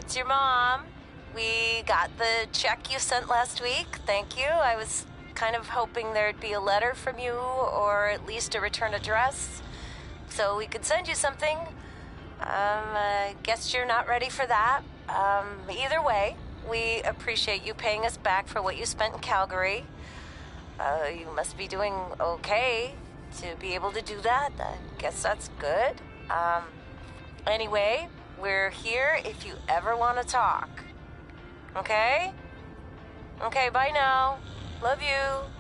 it's your mom. We got the check you sent last week. Thank you. I was kind of hoping there'd be a letter from you, or at least a return address, so we could send you something. I guess you're not ready for that. Either way, we appreciate you paying us back for what you spent in Calgary. You must be doing okay to be able to do that. I guess that's good. Anyway, we're here if you ever want to talk. Okay? Okay, bye now. Love you.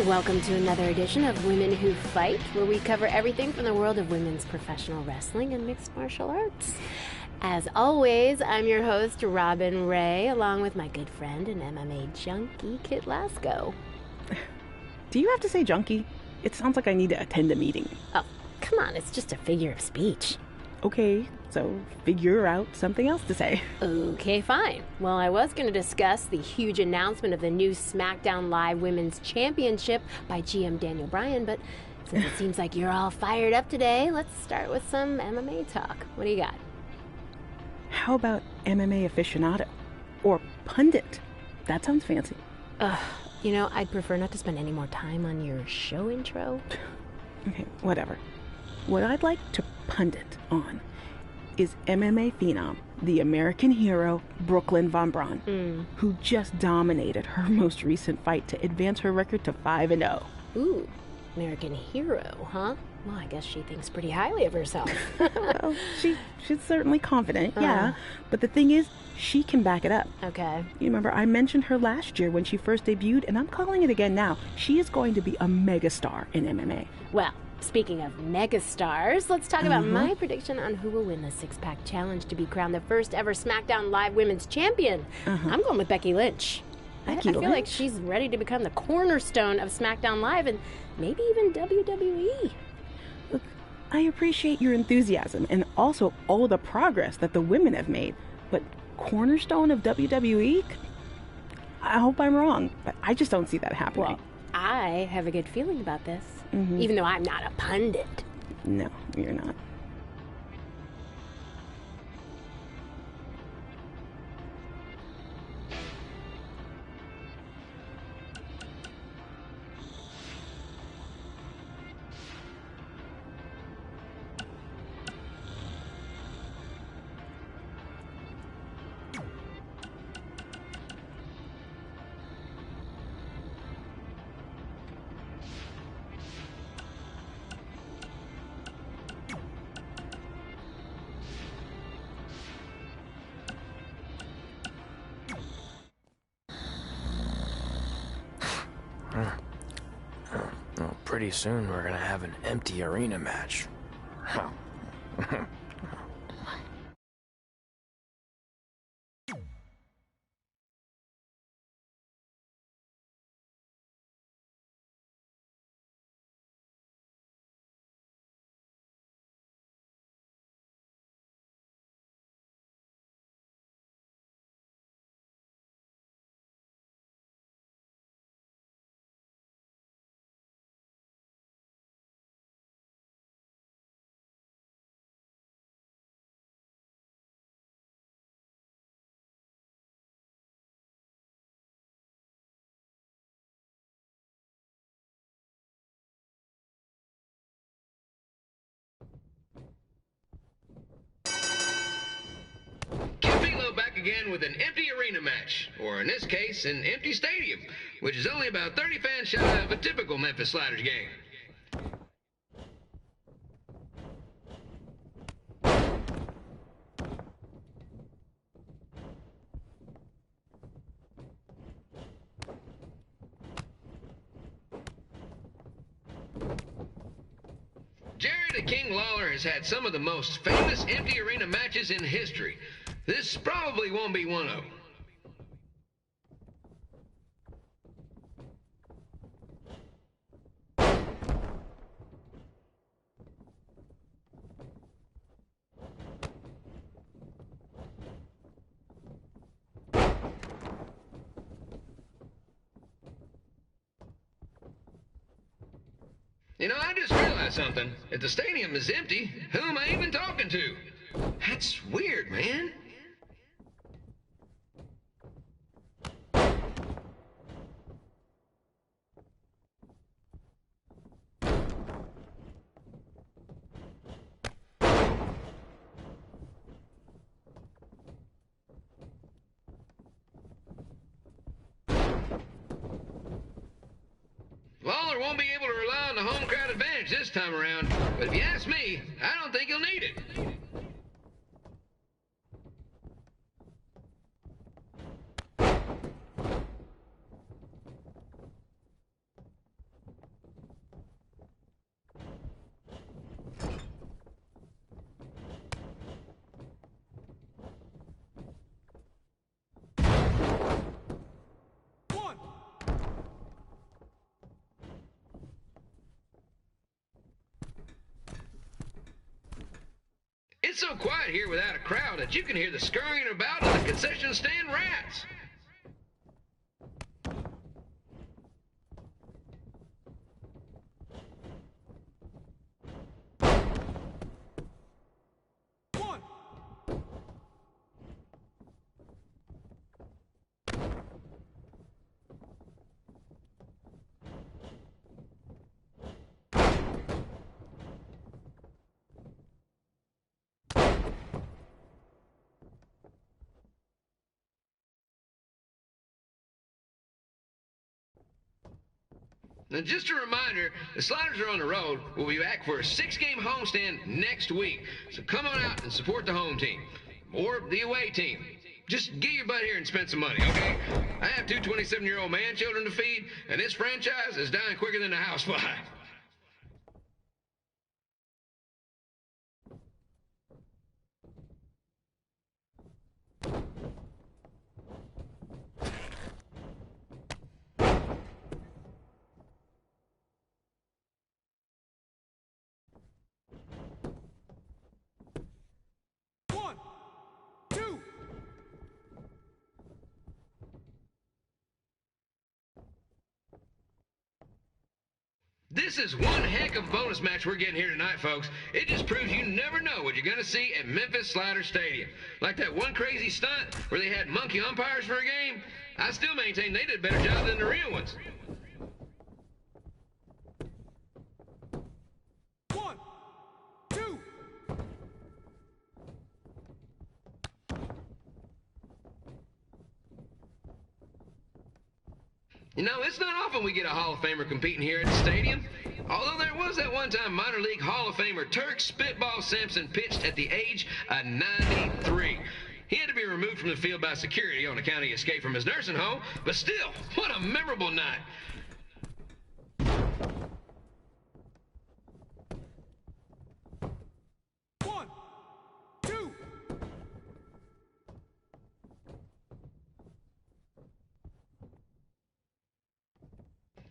Welcome to another edition of Women Who Fight, where we cover everything from the world of women's professional wrestling and mixed martial arts. As always, I'm your host, Robin Ray, along with my good friend and MMA junkie, Kit Lasco. Do you have to say junkie? It sounds like I need to attend a meeting. Oh, come on, it's just a figure of speech. Okay, so figure out something else to say. Okay, fine. Well, I was going to discuss the huge announcement of the new SmackDown Live Women's Championship by GM Daniel Bryan, but since it seems like you're all fired up today, let's start with some MMA talk. What do you got? How about MMA aficionado? Or pundit? That sounds fancy. You know, I'd prefer not to spend any more time on your show intro. Okay, whatever. What I'd like to pundit on is MMA phenom, the American hero, Brooklyn Von Braun, who just dominated her most recent fight to advance her record to 5-0. Ooh, American hero, huh? Well, I guess she thinks pretty highly of herself. Well, she's certainly confident, yeah. But the thing is, she can back it up. Okay. You remember, I mentioned her last year when she first debuted, and I'm calling it again now. She is going to be a megastar in MMA. Well, speaking of megastars, let's talk about my prediction on who will win the six-pack challenge to be crowned the first ever SmackDown Live Women's Champion. I'm going with Becky Lynch. I feel like she's ready to become the cornerstone of SmackDown Live and maybe even WWE. Look, I appreciate your enthusiasm and also all the progress that the women have made, but cornerstone of WWE? I hope I'm wrong, but I just don't see that happening. Well, I have a good feeling about this, even though I'm not a pundit. No, you're not. Well, pretty soon we're gonna have an empty arena match. Back again with an empty arena match, or in this case, an empty stadium, which is only about 30 fans shy of a typical Memphis Sliders game. Jerry the King Lawler has had some of the most famous empty arena matches in history. This probably won't be one of them. You know, I just realized something. If the stadium is empty, who am I even talking to? That's weird, man. Lawler won't be able to rely on the home crowd advantage this time around, but if you ask me, I don't think he'll need it. It's so quiet here without a crowd that you can hear the scurrying about of the concession stand rats. Now, just a reminder, the Sliders are on the road. We'll be back for a 6-game homestand next week. So come on out and support the home team. Or the away team. Just get your butt here and spend some money, okay? I have two 27-year-old man-children to feed, and this franchise is dying quicker than a housefly. This is one heck of a bonus match we're getting here tonight, folks. It just proves you never know what you're going to see at Memphis Slider Stadium. Like that one crazy stunt where they had monkey umpires for a game. I still maintain they did a better job than the real ones. You know, it's not often we get a Hall of Famer competing here at the stadium. Although there was that one time minor league Hall of Famer Turk Spitball Sampson pitched at the age of 93. He had to be removed from the field by security on account of escape from his nursing home, but still, what a memorable night.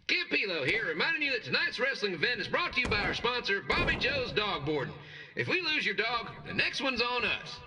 Kid Pilo here, reminding you that tonight's wrestling event is brought to you by our sponsor, Bobby Joe's Dog Boarding. If we lose your dog, the next one's on us.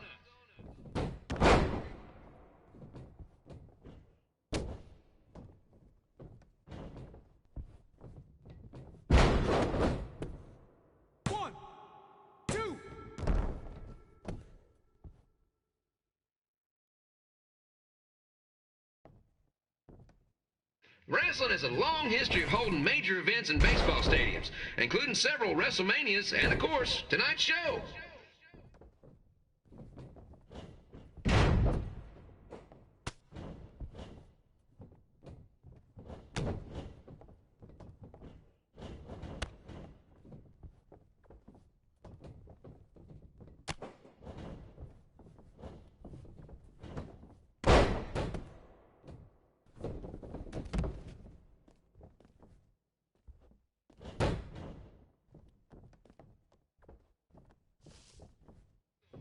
Wrestling has a long history of holding major events in baseball stadiums, including several WrestleManias and, of course, tonight's show.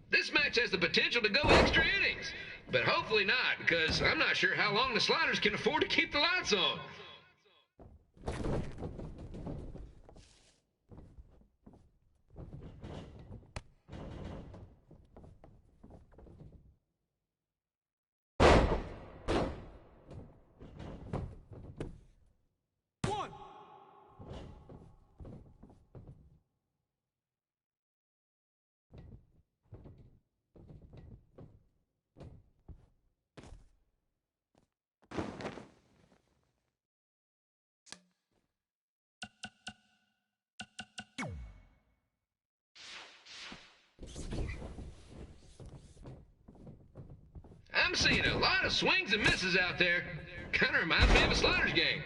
This match has the potential to go extra innings, but hopefully not, because I'm not sure how long the Sliders can afford to keep the lights on. I'm seeing a lot of swings and misses out there. Kind of reminds me of a Slaughter's game.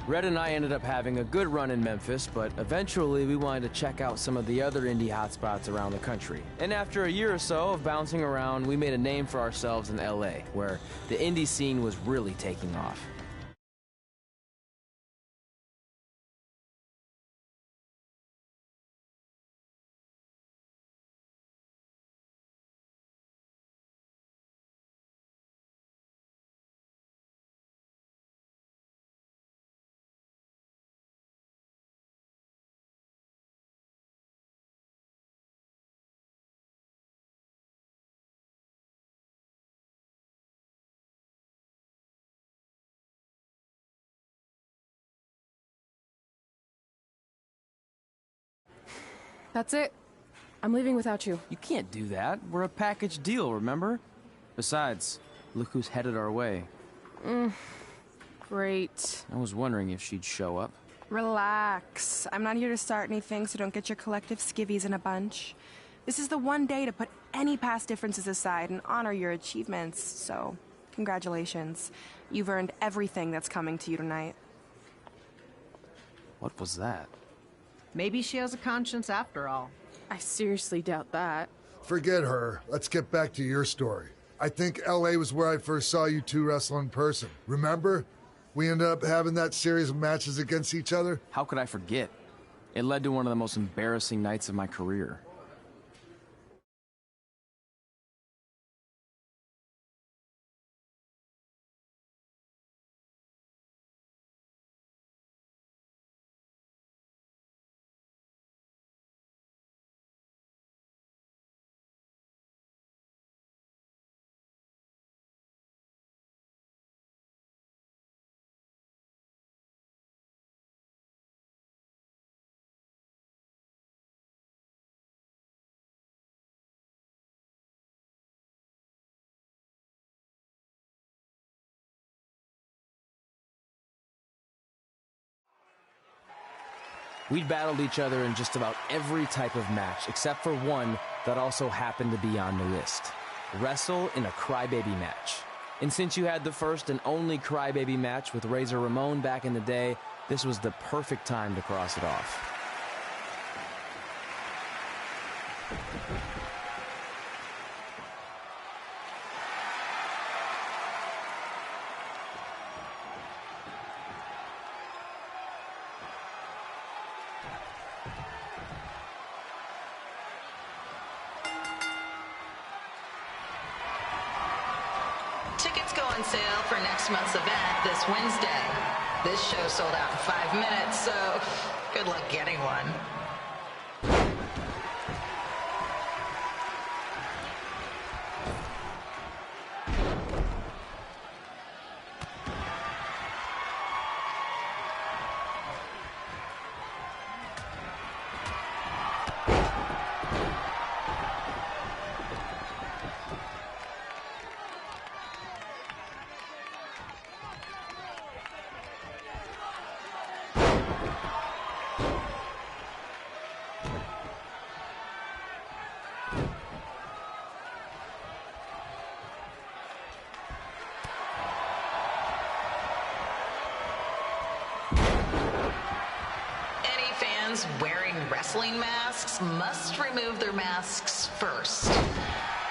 Red and I ended up having a good run in Memphis, but eventually we wanted to check out some of the other indie hotspots around the country. And after a year or so of bouncing around, we made a name for ourselves in LA, where the indie scene was really taking off. That's it. I'm leaving without you. You can't do that. We're a package deal, remember? Besides, look who's headed our way. Great. I was wondering if she'd show up. Relax. I'm not here to start anything, so don't get your collective skivvies in a bunch. This is the one day to put any past differences aside and honor your achievements, so congratulations. You've earned everything that's coming to you tonight. What was that? Maybe she has a conscience after all. I seriously doubt that. Forget her. Let's get back to your story. I think LA was where I first saw you two wrestle in person. Remember? We ended up having that series of matches against each other. How could I forget? It led to one of the most embarrassing nights of my career. We'd battled each other in just about every type of match, except for one that also happened to be on the list. Wrestle in a crybaby match. And since you had the first and only crybaby match with Razor Ramon back in the day, this was the perfect time to cross it off. Tickets go on sale for next month's event this Wednesday. This show sold out in 5 minutes, so good luck getting one. fans wearing wrestling masks must remove their masks first.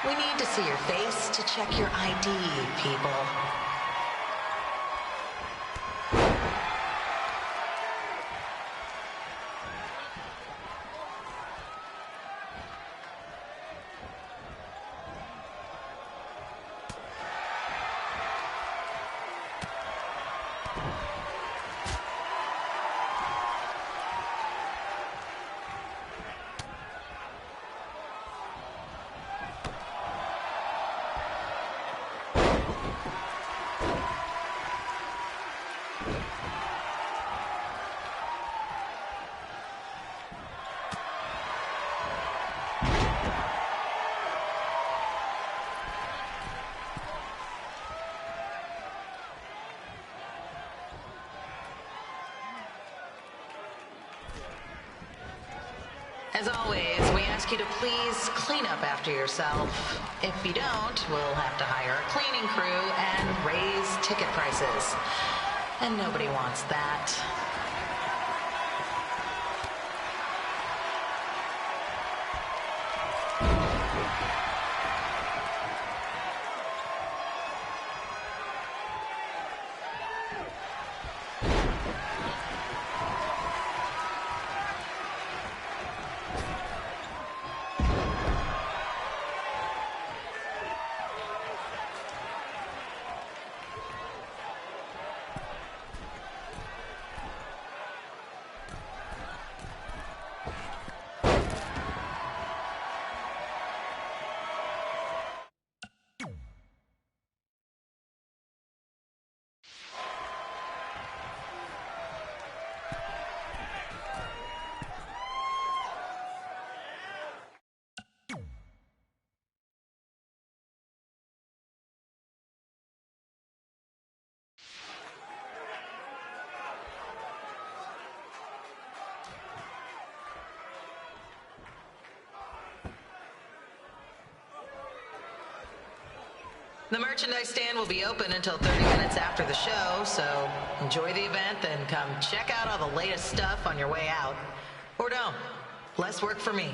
We need to see your face to check your ID, people. As always, we ask you to please clean up after yourself. If you don't, we'll have to hire a cleaning crew and raise ticket prices. And nobody wants that. The merchandise stand will be open until 30 minutes after the show, so enjoy the event and come check out all the latest stuff on your way out. Or don't. Less work for me.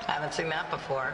Haven't seen that before.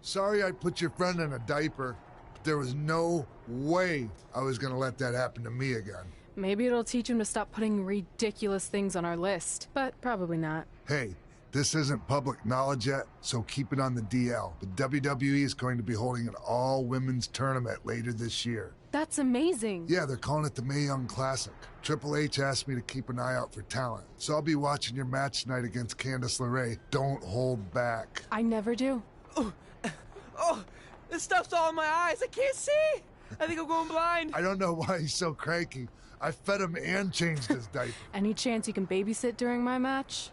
Sorry I put your friend in a diaper, but there was no way I was gonna let that happen to me again. Maybe it'll teach him to stop putting ridiculous things on our list, but probably not. Hey, This isn't public knowledge yet, so keep it on the DL. But WWE is going to be holding an all-women's tournament later this year. That's amazing. Yeah, they're calling it the Mae Young Classic. Triple H asked me to keep an eye out for talent, so I'll be watching your match tonight against Candice LeRae. Don't hold back. I never do. Oh, this stuff's all in my eyes. I can't see. I think I'm going blind. I don't know why he's so cranky. I fed him and changed his diaper. Any chance you can babysit during my match?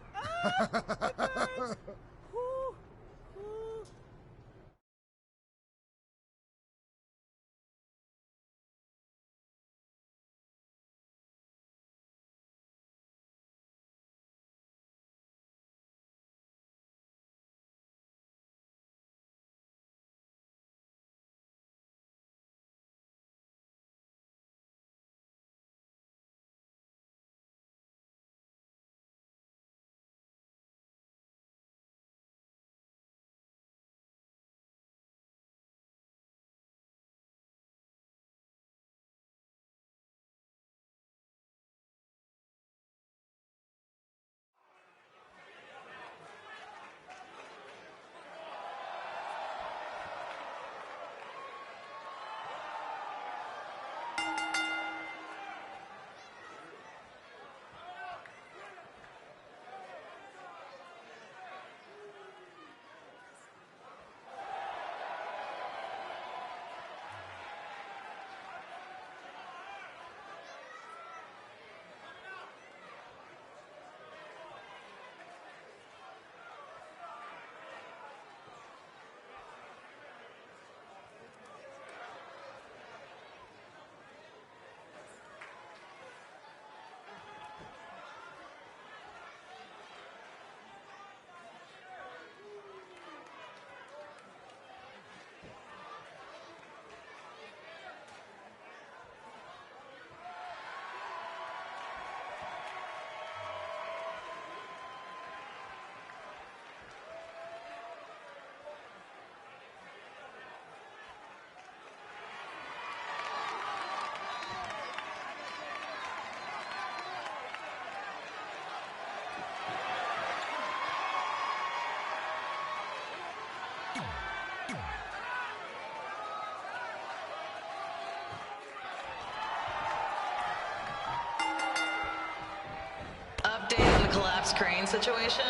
Update on the collapsed crane situation?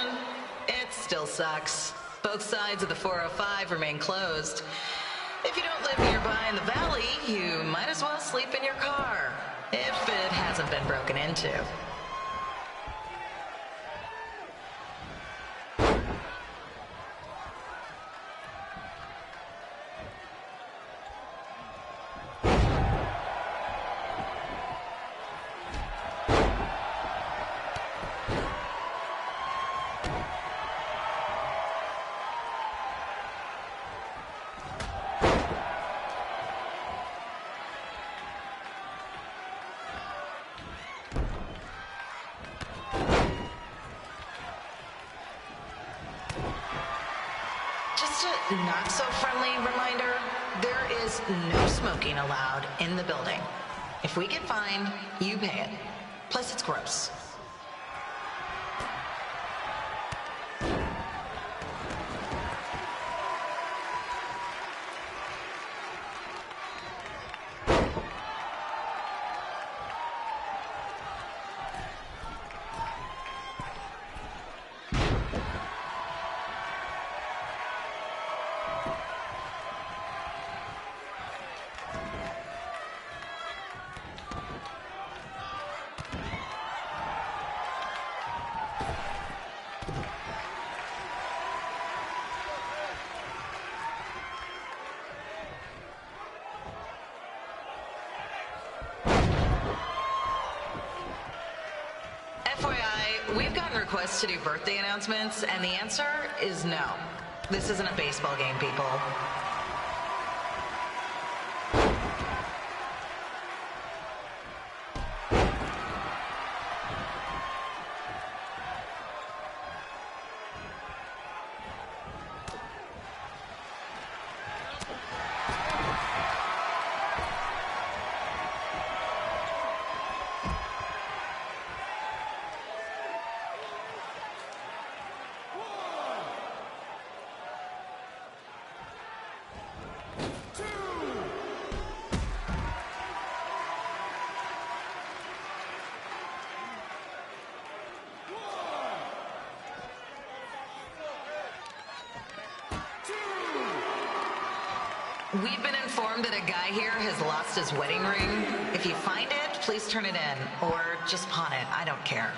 It still sucks. Both sides of the 405 remain closed. If you don't live nearby in the valley, you might as well sleep in your car, if it hasn't been broken into. Just a not-so-friendly reminder, there is no smoking allowed in the building. If we get fined, you pay it. Plus, it's gross. FYI, we've gotten requests to do birthday announcements, and the answer is no. This isn't a baseball game, people. We've been informed that a guy here has lost his wedding ring. If you find it, please turn it in, or just pawn it. I don't care.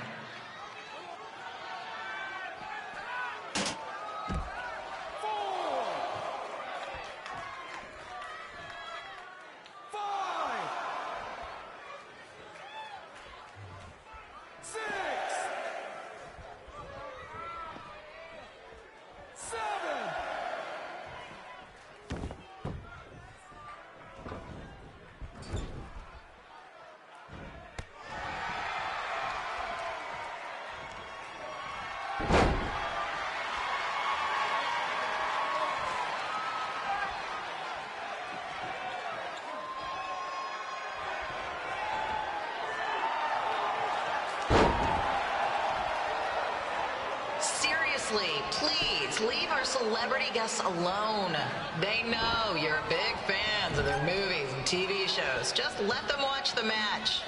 Please leave our celebrity guests alone. They know you're big fans of their movies and TV shows. Just let them watch the match.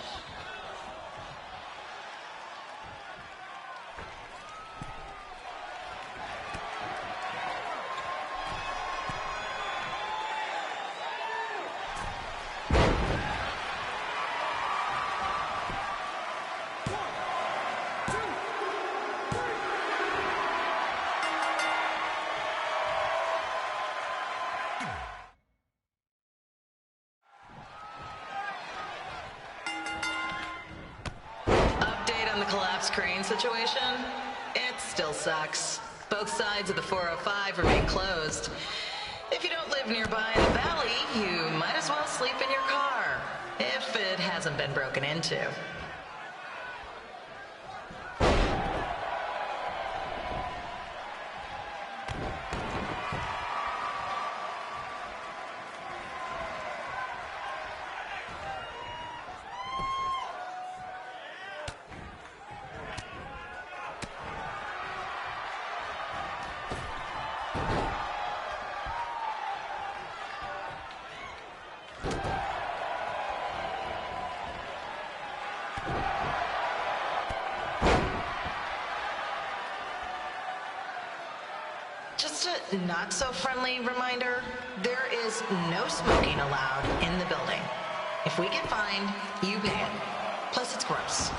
Crane situation, it still sucks. Both sides of the 405 remain closed. If you don't live nearby in the valley, you might as well sleep in your car, if it hasn't been broken into. Just a not-so-friendly reminder, there is no smoking allowed in the building. If we get fined, you pay it. Plus, it's gross.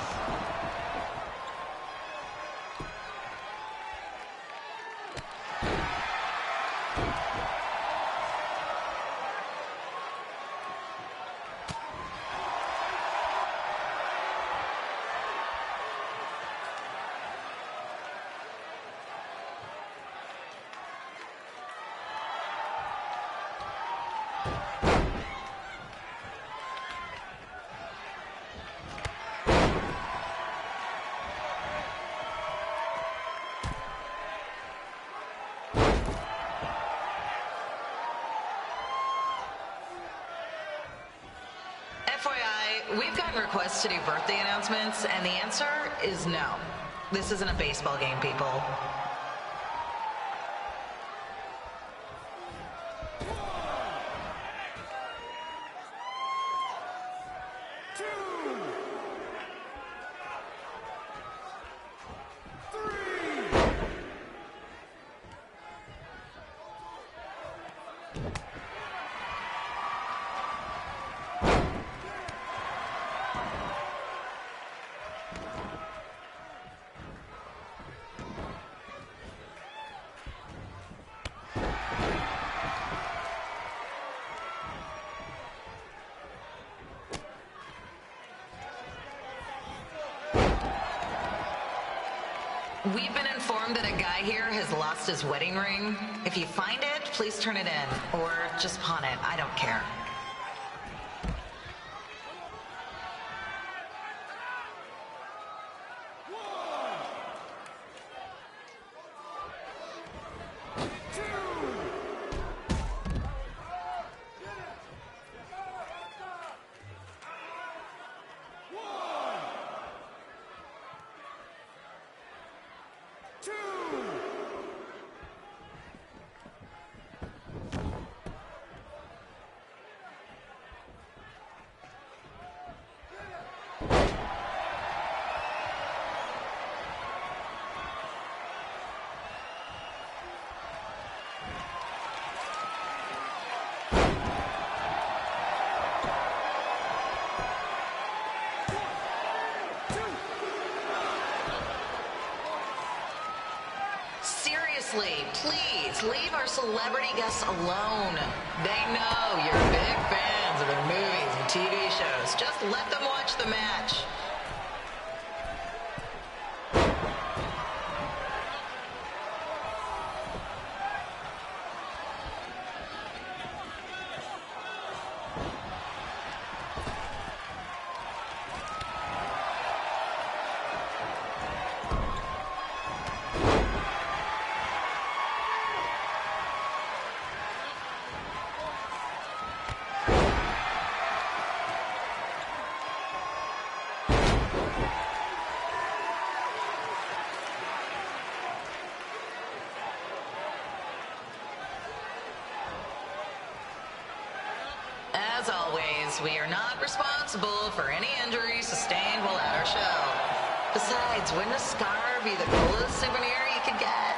FYI, we've gotten requests to do birthday announcements, and the answer is no. This isn't a baseball game, people. We've been informed that a guy here has lost his wedding ring. If you find it, please turn it in, or just pawn it. I don't care. Please leave our celebrity guests alone. They know you're big fans of their movies and TV shows. Just let them watch the match. As always, we are not responsible for any injuries sustained while at our show. Besides, wouldn't a scar be the coolest souvenir you could get?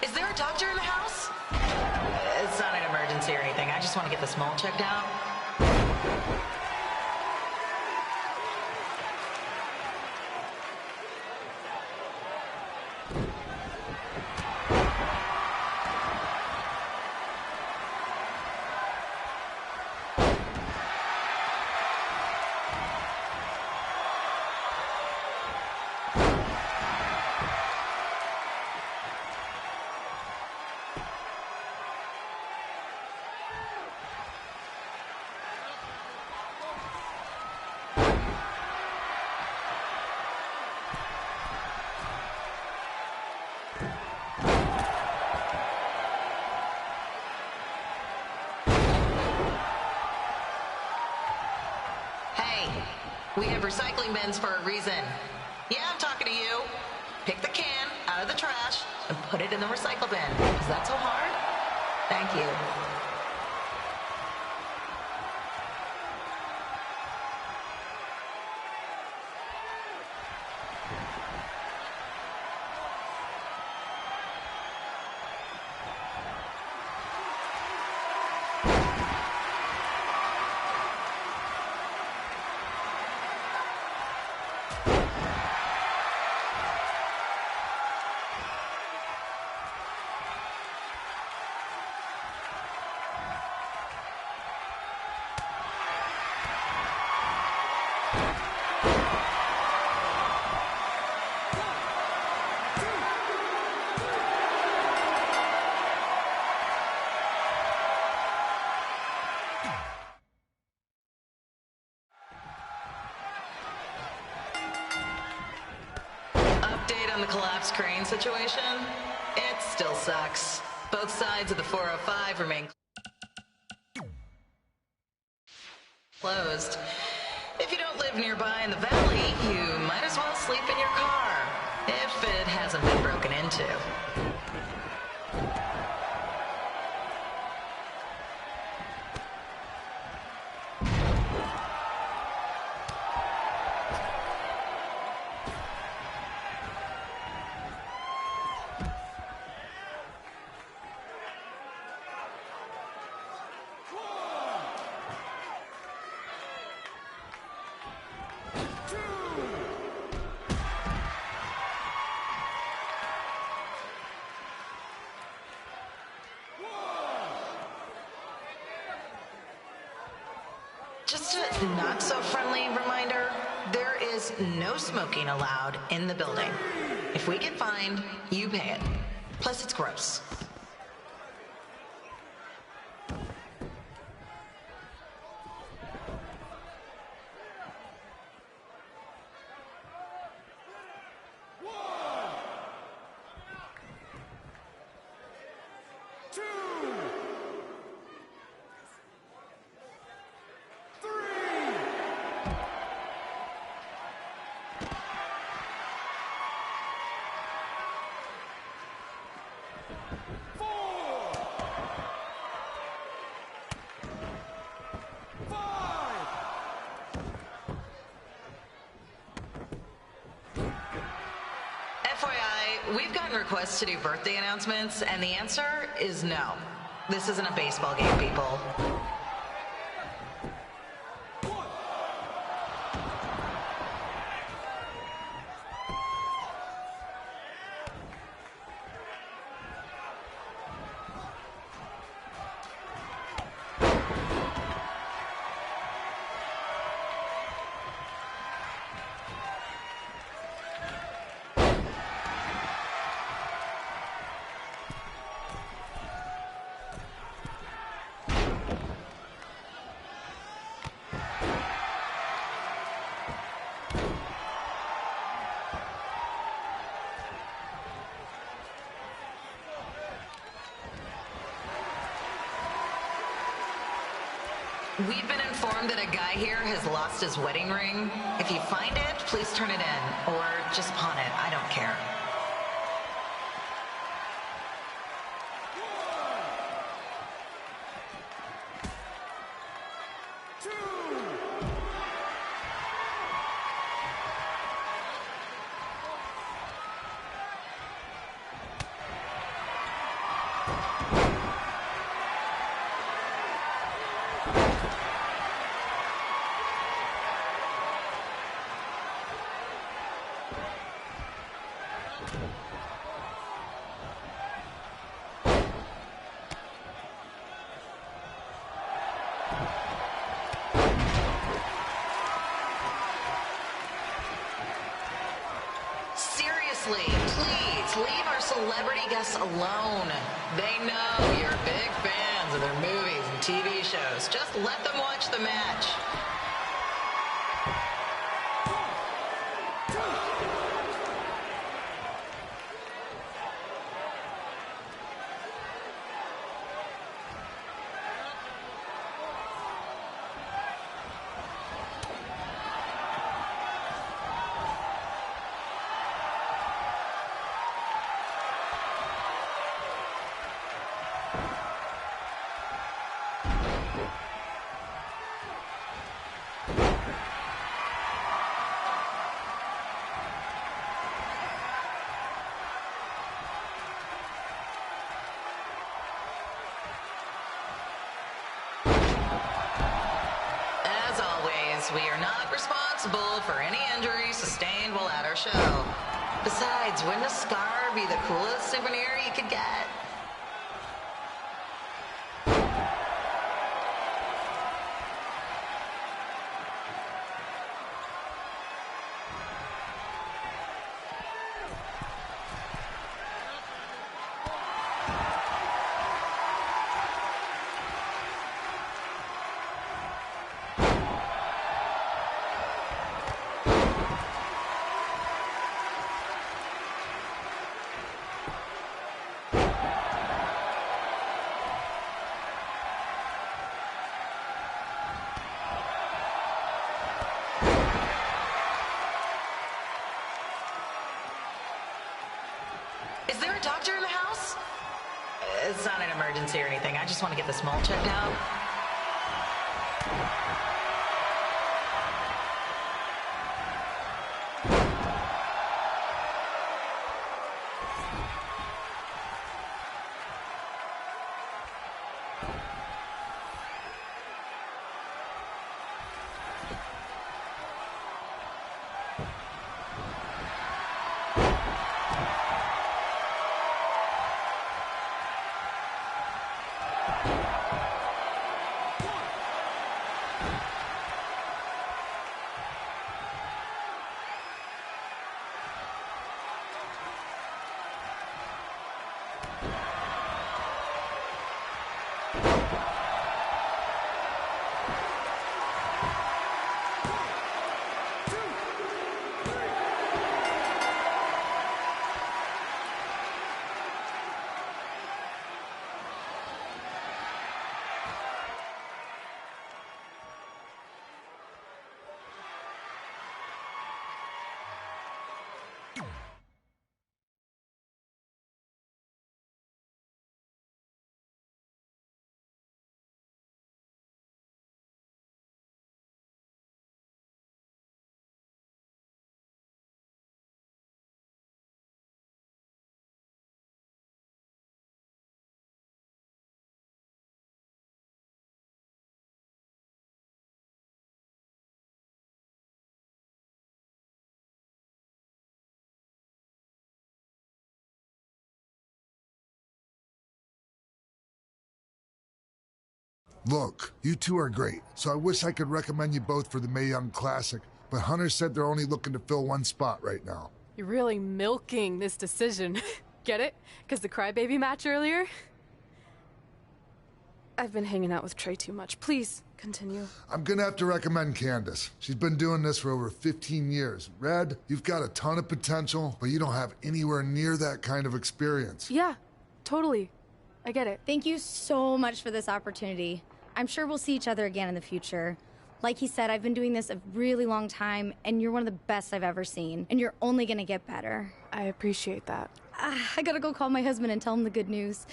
Is there a doctor in the house? It's not an emergency or anything. I just want to get this mole checked out. We have recycling bins for a reason. Yeah, I'm talking to you. Pick the can out of the trash and put it in the recycle bin. Is that so hard? Thank you. On the collapsed crane situation, it still sucks. Both sides of the 405 remain closed. If you don't live nearby in the valley, you might as well sleep in your car, if it hasn't been broken into. Just a not-so-friendly reminder, there is no smoking allowed in the building. If we get fined, you pay it. Plus, it's gross. we've gotten requests to do birthday announcements, and the answer is no. This isn't a baseball game, people. We've been informed that a guy here has lost his wedding ring. If you find it, please turn it in, or just pawn it. I don't care. Seriously, please leave our celebrity guests alone. They know you're big fans of their movies and TV shows. Just let them watch the match. We are not responsible for any injuries sustained while at our show. Besides, wouldn't a scar be the coolest souvenir you could get? Is there a doctor in the house? It's not an emergency or anything. I just want to get this mole checked out. Look, you two are great, so I wish I could recommend you both for the Mae Young Classic, but Hunter said they're only looking to fill one spot right now. You're really milking this decision. Get it? Because the crybaby match earlier? I've been hanging out with Trey too much. Please, continue. I'm gonna have to recommend Candace. She's been doing this for over 15 years. Red, you've got a ton of potential, but you don't have anywhere near that kind of experience. Yeah, totally. I get it. Thank you so much for this opportunity. I'm sure we'll see each other again in the future. Like he said, I've been doing this a really long time, and you're one of the best I've ever seen. And you're only gonna get better. I appreciate that. I gotta go call my husband and tell him the good news.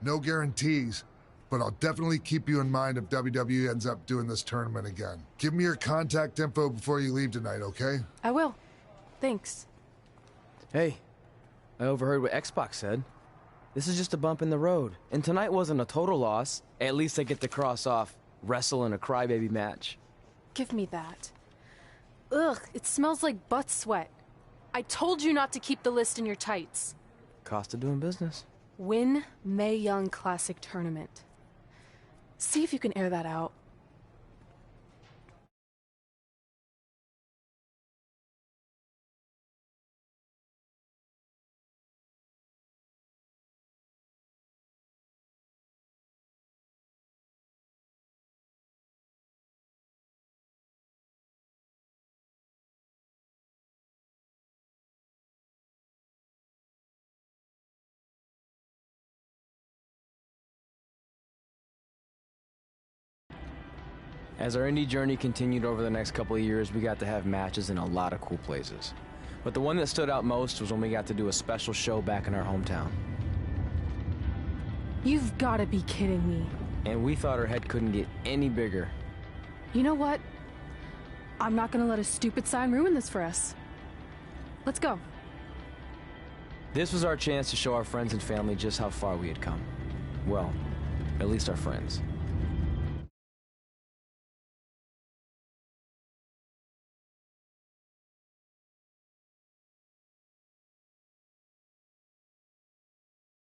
No guarantees, but I'll definitely keep you in mind if WWE ends up doing this tournament again. Give me your contact info before you leave tonight, okay? I will. Thanks. Hey, I overheard what Xbox said. This is just a bump in the road. And tonight wasn't a total loss. At least I get to cross off wrestle in a crybaby match. Give me that. Ugh, it smells like butt sweat. I told you not to keep the list in your tights. Cost of doing business. Win Mae Young Classic Tournament. See if you can air that out. As our indie journey continued over the next couple of years, we got to have matches in a lot of cool places. But the one that stood out most was when we got to do a special show back in our hometown. You've got to be kidding me. And we thought our head couldn't get any bigger. You know what? I'm not gonna let a stupid sign ruin this for us. Let's go. This was our chance to show our friends and family just how far we had come. Well, at least our friends.